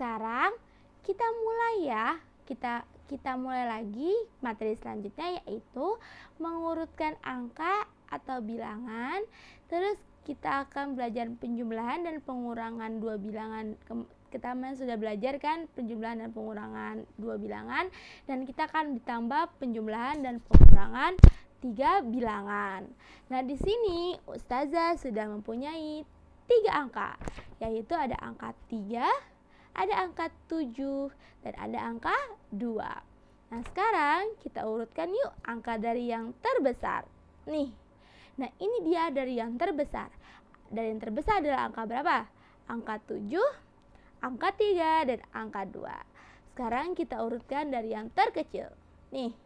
sekarang kita mulai ya. Kita mulai lagi materi selanjutnya, yaitu mengurutkan angka atau bilangan. Terus kita akan belajar penjumlahan dan pengurangan dua bilangan. Kita sudah belajar kan penjumlahan dan pengurangan dua bilangan, dan kita akan ditambah penjumlahan dan pengurangan 3 bilangan. Nah, di sini Ustazah sudah mempunyai 3 angka, yaitu ada angka 3, ada angka 7, dan ada angka 2. Nah, sekarang kita urutkan yuk angka dari yang terbesar. Nih. Nah, ini dia dari yang terbesar. Dari yang terbesar adalah angka berapa? Angka 7, angka 3, dan angka 2. Sekarang kita urutkan dari yang terkecil. Nih.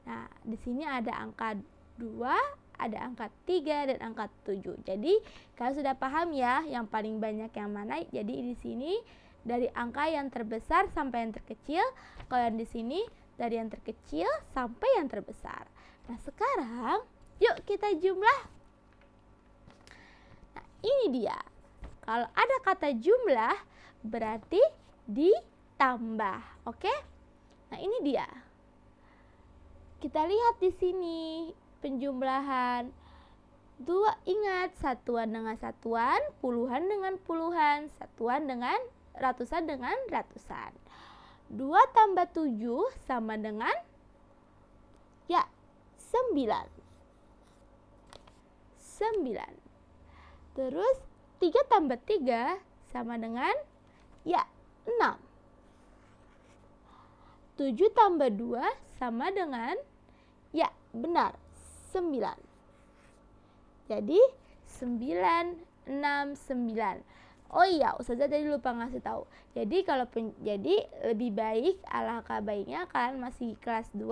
Nah, di sini ada angka 2, ada angka 3, dan angka 7. Jadi, kalian sudah paham ya yang paling banyak yang mana? Jadi, di sini dari angka yang terbesar sampai yang terkecil. Kalau yang di sini dari yang terkecil sampai yang terbesar. Nah, sekarang yuk kita jumlah. Nah, ini dia. Kalau ada kata jumlah berarti ditambah. Oke? Nah, ini dia. Kita lihat di sini penjumlahan. Ingat, satuan dengan satuan, puluhan dengan puluhan, satuan dengan ratusan dengan ratusan. 2 tambah 7 sama dengan 9. Terus 3 tambah 3 sama dengan 6. 7 tambah 2 sama dengan 9. Jadi 9, 6, 9. Oh iya, Ustazah tadi lupa ngasih tahu. Jadi jadi lebih baik, alangkah baiknya kalian masih kelas 2,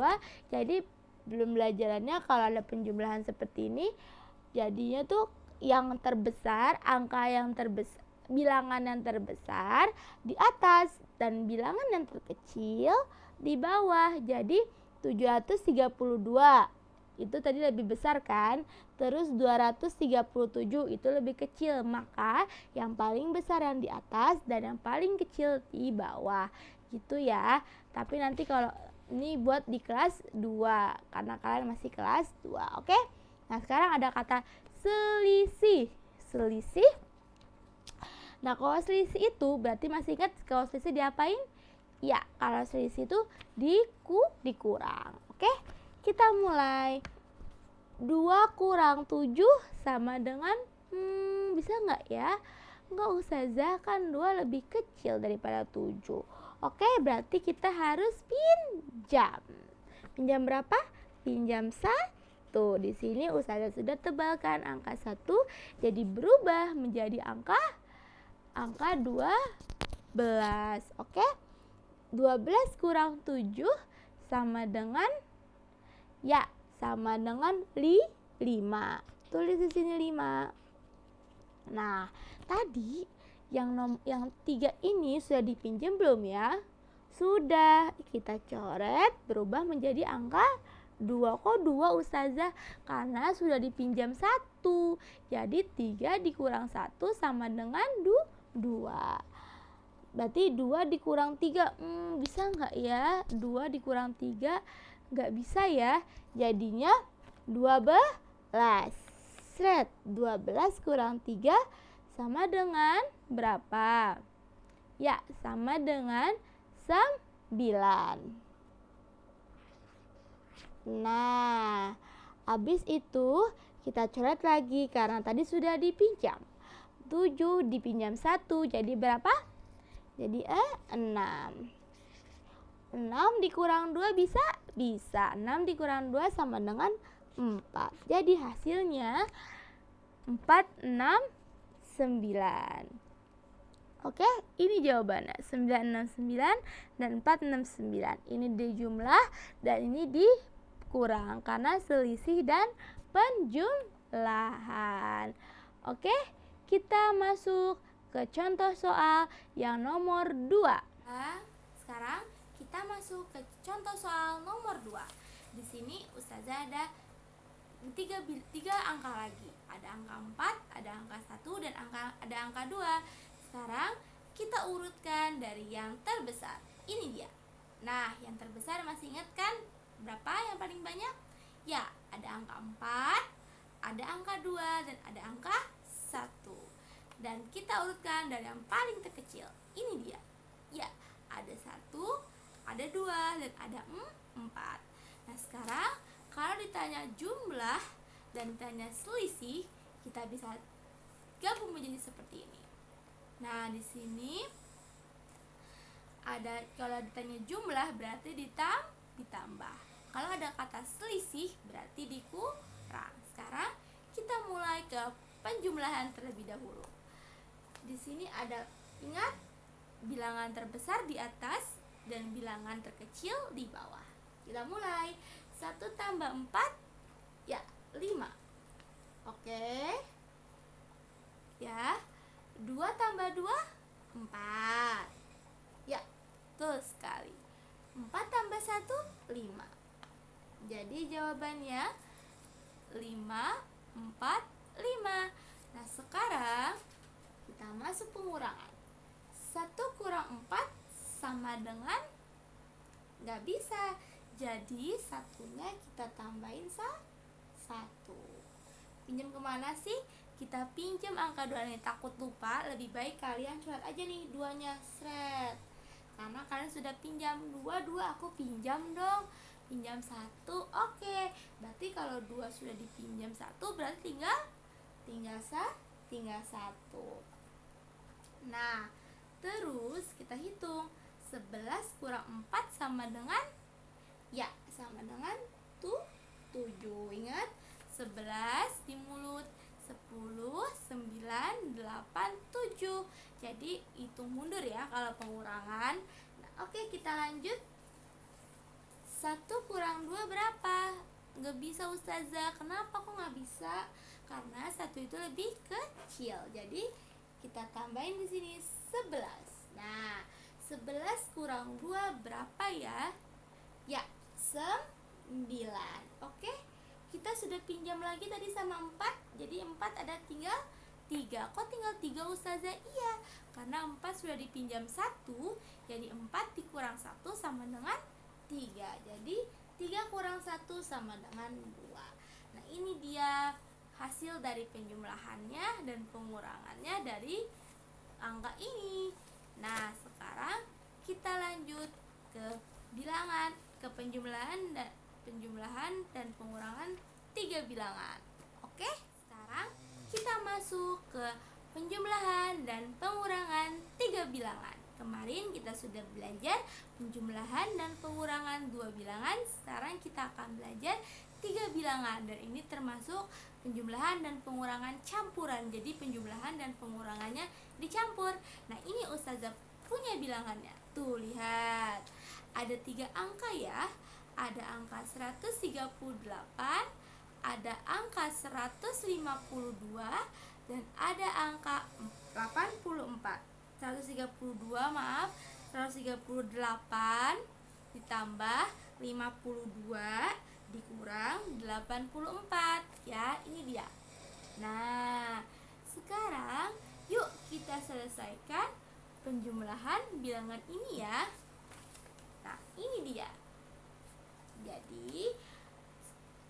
jadi belum belajarannya kalau ada penjumlahan seperti ini, jadinya tuh yang terbesar, angka yang terbesar, bilangan yang terbesar di atas dan bilangan yang terkecil di bawah. Jadi 732 itu tadi lebih besar kan, terus 237 itu lebih kecil, maka yang paling besar yang di atas dan yang paling kecil di bawah, gitu ya. Tapi nanti kalau ini buat di kelas 2 karena kalian masih kelas 2, oke? Nah, sekarang ada kata selisih. Nah, kalau selisih itu berarti masih ingat kalau selisih diapain? Ya, kalau selisih itu dikurang, oke? Kita mulai. 2 kurang 7 sama dengan bisa nggak ya? Nggak, Ustazah, kan 2 lebih kecil daripada 7. Oke, berarti kita harus pinjam. Pinjam berapa? Pinjam 1. Di sini Ustazah sudah tebalkan angka 1 jadi berubah menjadi angka 12. Oke? 12 kurang 7 sama dengan sama dengan 5. Tulis di sini 5. Nah, tadi yang 3 ini sudah dipinjam belum ya? Sudah. Kita coret berubah menjadi angka 2. Kok 2, Ustazah? Karena sudah dipinjam 1. Jadi 3 dikurang 1 sama dengan 2. Berarti 2 dikurang 3, bisa nggak ya? 2 dikurang 3 nggak bisa ya. Jadinya 12. 12 kurang 3 sama dengan berapa? Ya, sama dengan 9. Nah, habis itu kita coret lagi karena tadi sudah dipinjam. 7 dipinjam 1 jadi berapa? Jadi 6. 6 dikurang 2 bisa? Bisa. 6 dikurang 2 sama dengan 4. Jadi hasilnya 4, 6, 9. Oke, ini jawabannya. 9, 6, 9 dan 4, 6, 9. Ini dijumlah dan ini dikurang karena selisih dan penjumlahan. Oke, kita masuk ke contoh soal yang nomor 2. Sekarang kita masuk ke contoh soal nomor 2. Di sini Ustazah ada 3 angka lagi. Ada angka 4, ada angka 1 dan ada angka 2. Sekarang kita urutkan dari yang terbesar. Ini dia. Nah, yang terbesar masih ingat kan berapa yang paling banyak? Ya, ada angka 4, ada angka 2, dan ada angka 1. Dan kita urutkan dari yang paling terkecil. Ini dia. Ya, ada 1, ada 2, dan ada 4. Nah, sekarang kalau ditanya jumlah dan ditanya selisih, kita bisa gabung menjadi seperti ini. Nah, di sini ada, kalau ditanya jumlah berarti ditambah. Kalau ada kata selisih berarti dikurang. Sekarang kita mulai ke penjumlahan terlebih dahulu. Di sini ada, ingat, bilangan terbesar di atas dan bilangan terkecil di bawah. Kita mulai. 1 tambah 4, ya 5. Oke. Ya. 2 tambah 2, 4. Ya, betul sekali. 4 tambah 1, 5. Jadi jawabannya 5, 4, 5. Nah, sekarang kita masuk pengurangan. 1 kurang 4 sama dengan, nggak bisa. Jadi satunya kita tambahin 1. Pinjam kemana sih? Kita pinjam angka 2 nih. Takut lupa, lebih baik kalian coret aja nih 2-nya. Seret. Karena kalian sudah pinjam 2, aku pinjam dong. Pinjam 1, oke. Berarti kalau 2 sudah dipinjam 1, berarti tinggal 1. Nah, terus kita hitung. 11 kurang 4 sama dengan, ya, sama dengan 7. Ingat, 11 di mulut. 10, 9, 8, 7. Jadi hitung mundur ya kalau pengurangan. Nah, oke, kita lanjut. 1 kurang 2 berapa? Nggak bisa Ustazah. Kenapa kok nggak bisa? Karena 1 itu lebih kecil. Jadi kita tambahin di sini 11. Nah, 11 kurang 2 berapa ya? Ya, 9. Oke. Kita sudah pinjam lagi tadi sama 4. Jadi 4 ada tinggal 3. Kok tinggal 3 Ustazah? Iya, karena 4 sudah dipinjam 1. Jadi 4 dikurang 1 sama dengan 3. Jadi 3 kurang 1 sama dengan 2. Nah, ini dia hasil dari penjumlahannya dan pengurangannya dari angka ini. Nah, sekarang kita lanjut ke bilangan, ke penjumlahan dan pengurangan 3 bilangan. Oke, sekarang kita masuk ke penjumlahan dan pengurangan 3 bilangan. Kemarin kita sudah belajar penjumlahan dan pengurangan 2 bilangan. Sekarang kita akan belajar 3 bilangan, dan ini termasuk penjumlahan dan pengurangan campuran. Jadi penjumlahan dan pengurangannya dicampur. Nah, ini Ustazah punya bilangannya. Tuh, lihat. Ada 3 angka ya. Ada angka 138, ada angka 152, dan ada angka 84. 138 ditambah 52 dikurang 84. Ya, ini dia. Nah, sekarang yuk kita selesaikan penjumlahan bilangan ini ya. Nah, ini dia.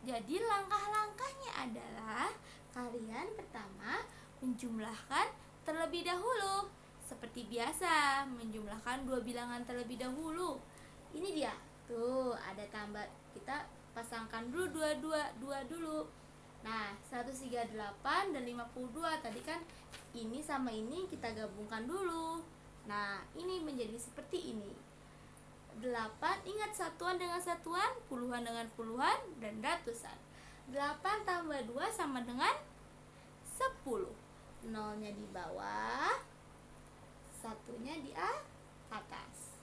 Jadi langkah-langkahnya adalah kalian pertama menjumlahkan terlebih dahulu. Seperti biasa, menjumlahkan 2 bilangan terlebih dahulu. Ini dia. Tuh, ada tambah. Kita pasangkan dulu 2 dulu. Nah, 138 dan 52 tadi kan ini sama ini kita gabungkan dulu. Nah, ini menjadi seperti ini. 8, ingat satuan dengan satuan, puluhan dengan puluhan, dan ratusan. 8 tambah 2 sama dengan 10. Nolnya di bawah, satunya di atas.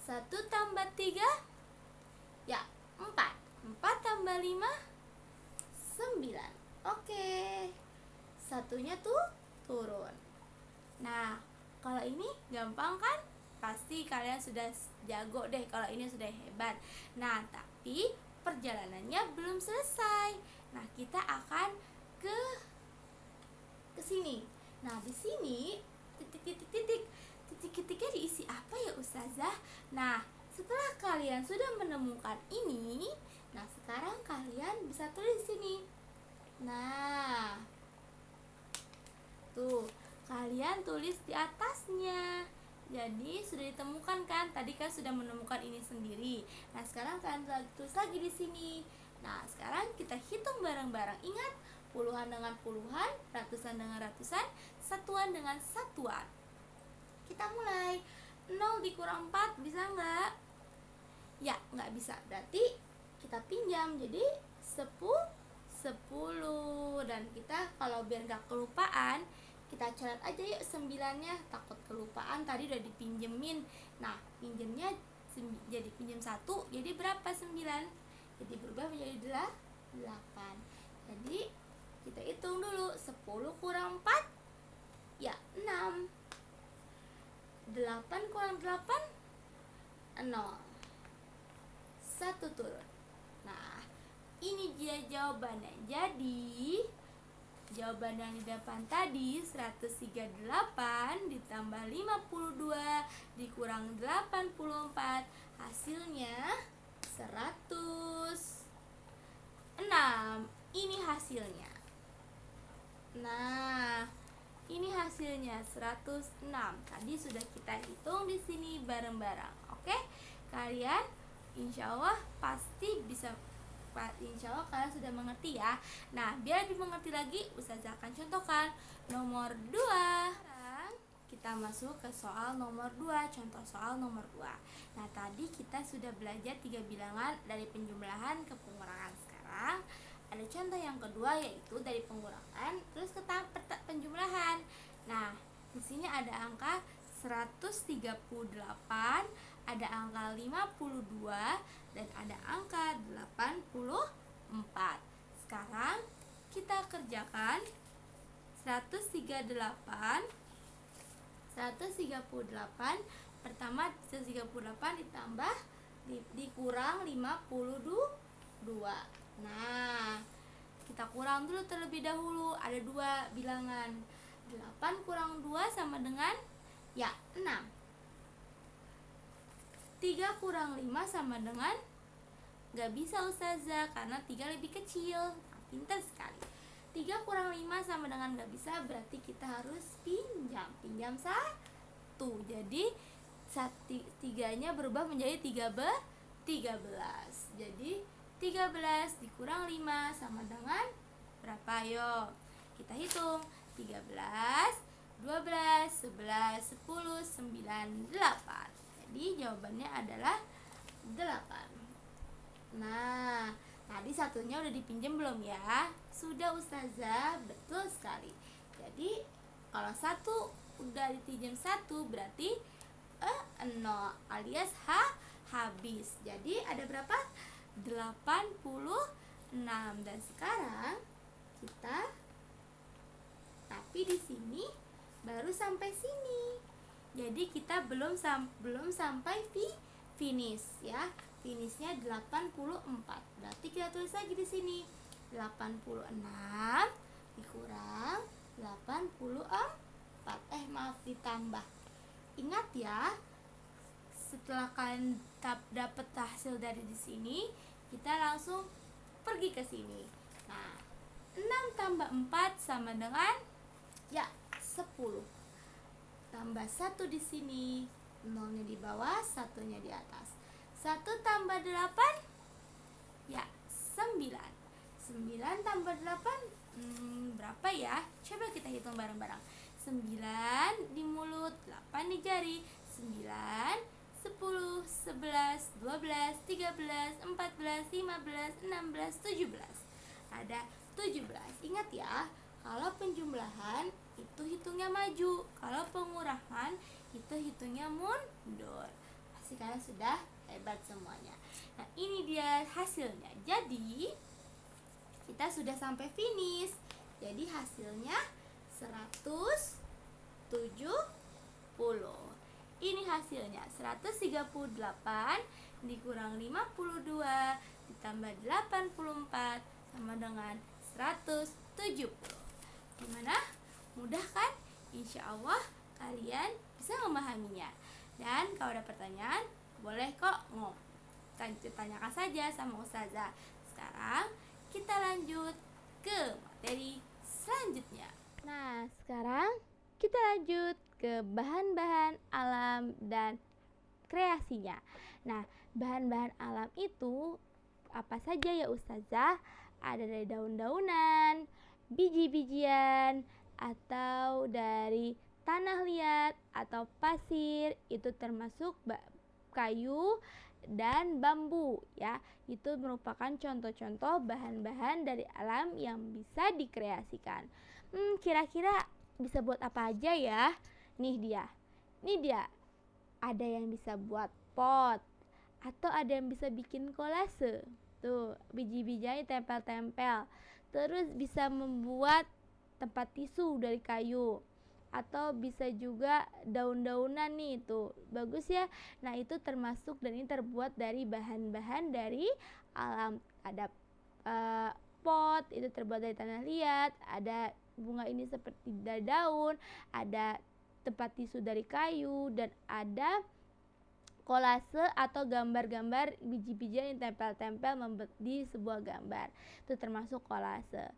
1 tambah 3, ya 4. 4 tambah 5, 9. Oke. Satunya tuh turun. Nah, kalau ini gampang kan? Pasti kalian sudah jago deh, kalau ini sudah hebat. Nah, tapi perjalanannya belum selesai. Nah, kita akan ke sini. Nah, di sini titik ketiknya diisi apa ya Ustazah? Nah, setelah kalian sudah menemukan ini, nah sekarang kalian bisa tulis di sini. Nah, tuh, kalian tulis di atasnya. Jadi sudah ditemukan kan? Tadi kan sudah menemukan ini sendiri. Nah, sekarang kalian tulis lagi di sini. Nah, sekarang kita hitung bareng-bareng. Ingat, puluhan dengan puluhan, ratusan dengan ratusan, satuan dengan satuan. Kita mulai. 0 dikurang 4 bisa nggak? Ya, nggak bisa. Berarti kita pinjam. Jadi 10. Dan kita kalau biar nggak kelupaan, kita coret aja yuk 9-nya. Takut kelupaan, tadi udah dipinjemin. Nah, pinjemnya jadi pinjam 1, jadi berapa 9? Jadi berubah menjadi 8. Jadi kita hitung dulu. 10 kurang 4, ya 6. 8 kurang 8, 0. 1 turun. Nah, ini dia jawabannya. Jadi jawaban yang di depan tadi 138 ditambah 52 dikurang 84, hasilnya 106. Ini hasilnya. Nah, ini hasilnya 106. Tadi sudah kita hitung di sini bareng-bareng. Oke? Kalian insya Allah pasti bisa, insya Allah kalian sudah mengerti ya. Nah, biar lebih mengerti lagi, Ustazah akan contohkan nomor 2. Sekarang kita masuk ke soal nomor 2, contoh soal nomor 2. Nah, tadi kita sudah belajar 3 bilangan dari penjumlahan ke pengurangan. Sekarang ada contoh yang kedua, yaitu dari pengurangan terus ke penjumlahan. Nah, di sini ada angka 138, ada angka 52, dan ada angka 84. Sekarang kita kerjakan 138. Pertama 138 ditambah dikurang 52. Nah, kita kurang dulu terlebih dahulu. Ada 2 bilangan. 8 kurang 2 sama dengan, ya, 6. 3 kurang 5 sama dengan, gak bisa Ustazah, karena 3 lebih kecil. Nah, pintar sekali. 3 kurang 5 sama dengan gak bisa, berarti kita harus pinjam 1. Jadi 3-nya berubah menjadi 13. Jadi 13 dikurang 5 sama dengan berapa? Ayo kita hitung. 13, 12, 11, 10, 9, 8. Jadi jawabannya adalah 8. Nah, tadi satunya udah dipinjam belum ya? Sudah Ustazah, betul sekali. Jadi kalau 1 udah dipinjam 1 berarti 0 alias habis. Jadi ada berapa? 86. Dan sekarang kita, tapi di sini baru sampai sini. Jadi kita belum sampai finish ya. Finishnya 84. Berarti kita tulis lagi di sini 86 dikurang 84. Maaf, ditambah. Ingat ya, setelah kalian dapat hasil dari di sini, kita langsung pergi ke sini. Nah, 6 tambah 4 sama dengan, ya, 10. Tambah 1 di sini, 0-nya di bawah, 1-nya di atas. 1 tambah 8, ya, 9. 9 tambah 8, berapa ya? Coba kita hitung bareng-barang. 9 di mulut, 8 di jari. 9, 10, 11, 12, 13, 14, 15, 16, 17. Ada 17. Ingat ya, kalau penjumlahan itu hitungnya maju, kalau pengurangan itu hitungnya mundur. Pasti kalian sudah hebat semuanya. Nah, ini dia hasilnya. Jadi kita sudah sampai finish. Jadi hasilnya 170. Ini hasilnya 138 dikurang 52 ditambah 84 sama dengan 170. Gimana? Mudah kan? Insya Allah kalian bisa bisa memahaminya. Dan kalau ada pertanyaan, boleh kok tanyakan saja sama Ustazah. Sekarang kita lanjut ke materi selanjutnya. Nah, sekarang kita lanjut ke bahan-bahan alam dan kreasinya. Nah, bahan-bahan alam itu apa saja ya Ustazah? Ada dari daun-daunan, biji-bijian, atau dari tanah liat atau pasir, itu termasuk kayu dan bambu ya. Itu merupakan contoh-contoh bahan-bahan dari alam yang bisa dikreasikan. Kira-kira bisa buat apa aja ya? Nih dia. Ada yang bisa buat pot, atau ada yang bisa bikin kolase. Tuh, biji-bijiannya tempel-tempel. Terus bisa membuat tempat tisu dari kayu, atau bisa juga daun-daunan nih, tuh bagus ya. Nah, itu termasuk dan ini terbuat dari bahan-bahan dari alam. Ada pot, itu terbuat dari tanah liat. Ada bunga ini seperti dari daun. Ada tempat tisu dari kayu, dan ada kolase atau gambar-gambar biji-bijian yang tempel-tempel di sebuah gambar. Itu termasuk kolase.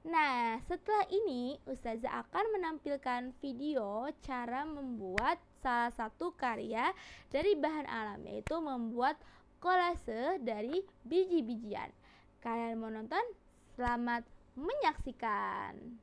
Nah, setelah ini Ustazah akan menampilkan video cara membuat salah satu karya dari bahan alam, yaitu membuat kolase dari biji-bijian. Kalian mau nonton? Selamat menyaksikan.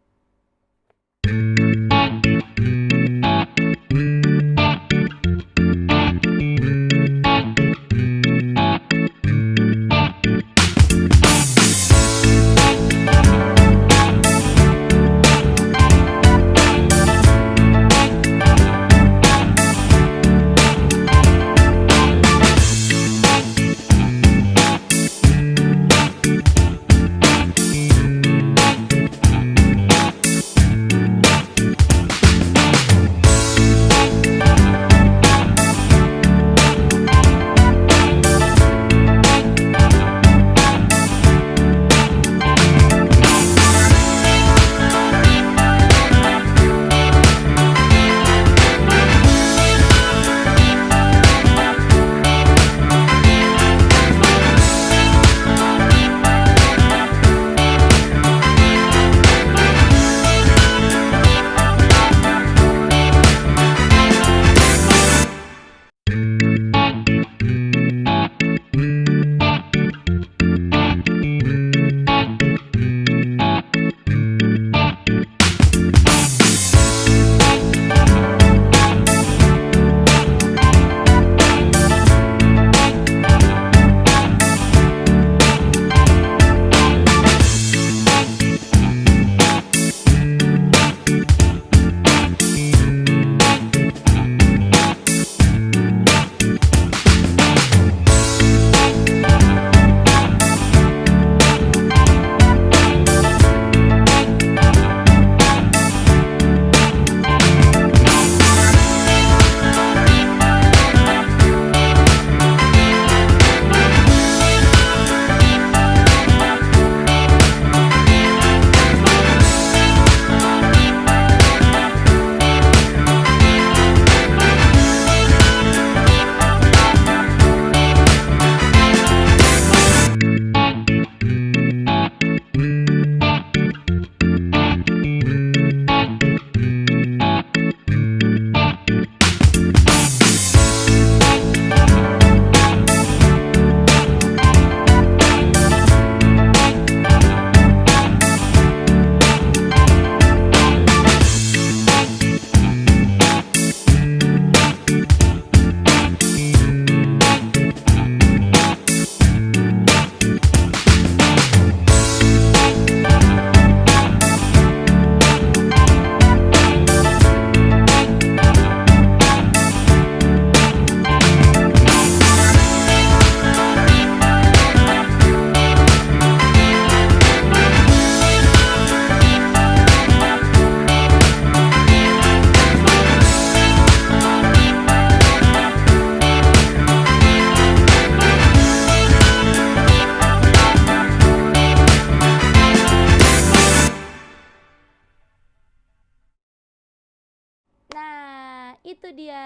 dia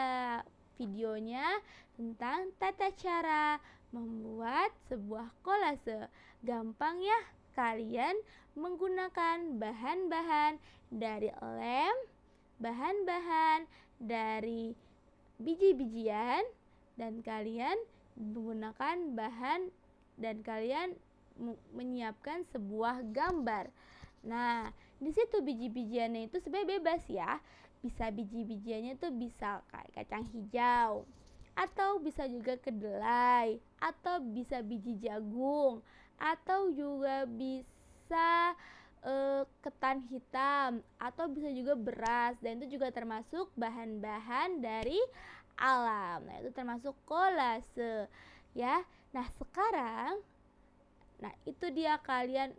videonya tentang tata cara membuat sebuah kolase. Gampang ya, kalian menggunakan bahan-bahan dari lem, bahan-bahan dari biji-bijian, dan kalian menggunakan bahan dan kalian menyiapkan sebuah gambar. Nah, di situ biji-bijiannya itu sebenarnya bebas ya. Bisa biji-bijiannya itu bisa kayak kacang hijau, atau bisa juga kedelai, atau bisa biji jagung, atau juga bisa ketan hitam, atau bisa juga beras, dan itu juga termasuk bahan-bahan dari alam. Nah, itu termasuk kolase ya. Nah, sekarang itu dia, kalian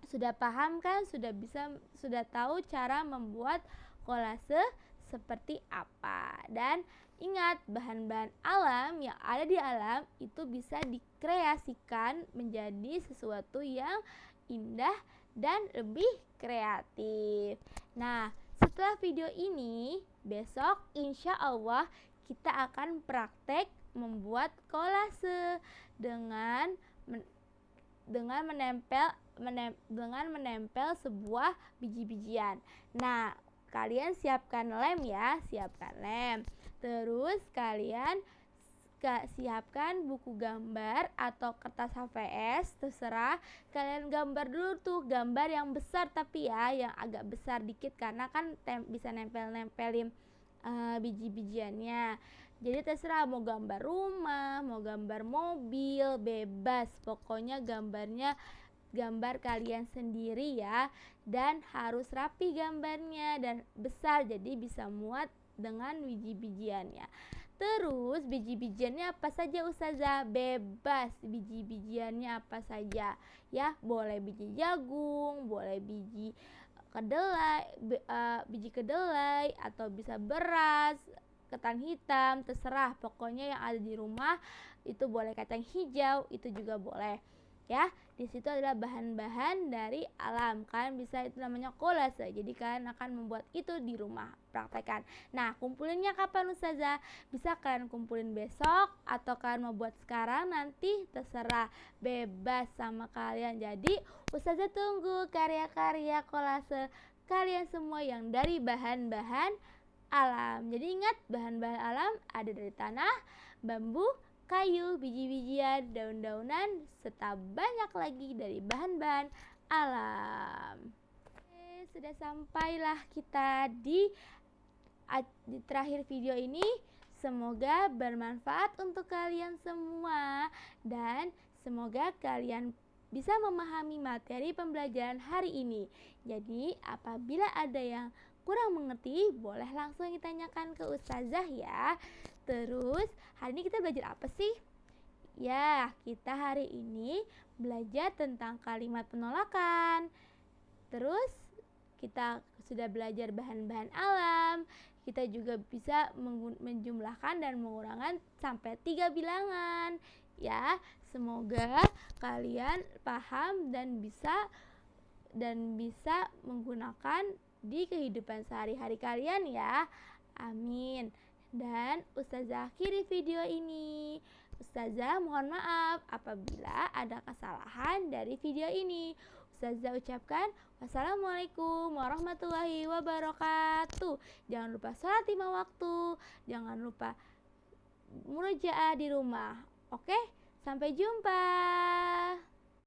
sudah paham kan? Sudah tahu cara membuat kolase seperti apa. Dan ingat, bahan-bahan alam yang ada di alam itu bisa dikreasikan menjadi sesuatu yang indah dan lebih kreatif. Nah, setelah video ini, besok insya Allah kita akan praktek membuat kolase dengan menempel sebuah biji-bijian. Nah, kalian siapkan lem ya, siapkan lem. Terus kalian siapkan buku gambar atau kertas HVS, terserah. Kalian gambar dulu tuh, gambar yang besar tapi ya, yang agak besar dikit karena kan bisa nempelin biji-bijiannya. Jadi terserah mau gambar rumah, mau gambar mobil, bebas. Pokoknya gambar kalian sendiri ya. Dan harus rapi gambarnya dan besar, jadi bisa muat dengan biji-bijiannya. Terus biji-bijiannya apa saja Ustazah? Bebas, biji-bijiannya apa saja ya. Boleh biji jagung, boleh biji kedelai, atau bisa beras, ketan hitam, terserah. Pokoknya yang ada di rumah itu boleh, kacang hijau itu juga boleh ya. Di situ adalah bahan-bahan dari alam. Kalian bisa, itu namanya kolase. Jadi kalian akan membuat itu di rumah, praktekkan. Nah, kumpulinnya kapan Ustazah? Bisa kalian kumpulin besok, atau kalian mau buat sekarang, nanti terserah, bebas sama kalian. Jadi Ustazah tunggu karya-karya kolase kalian semua yang dari bahan-bahan alam. Jadi ingat, bahan-bahan alam ada dari tanah, bambu, kayu, biji-bijian, daun-daunan, serta banyak lagi dari bahan-bahan alam. Oke, sudah sampailah kita di terakhir video ini. Semoga bermanfaat untuk kalian semua, dan semoga kalian bisa memahami materi pembelajaran hari ini. Jadi apabila ada yang kurang mengerti, boleh langsung ditanyakan ke Ustazah ya. Terus hari ini kita belajar apa sih? Ya, kita hari ini belajar tentang kalimat penolakan. Terus kita sudah belajar bahan-bahan alam. Kita juga bisa menjumlahkan dan mengurangkan sampai 3 bilangan. Ya, semoga kalian paham dan bisa menggunakan di kehidupan sehari-hari kalian ya. Amin. Dan Ustazah akhiri video ini. Ustazah mohon maaf apabila ada kesalahan dari video ini. Ustazah ucapkan wassalamualaikum warahmatullahi wabarakatuh. Jangan lupa sholat 5 waktu. Jangan lupa murojaah di rumah. Oke, sampai jumpa.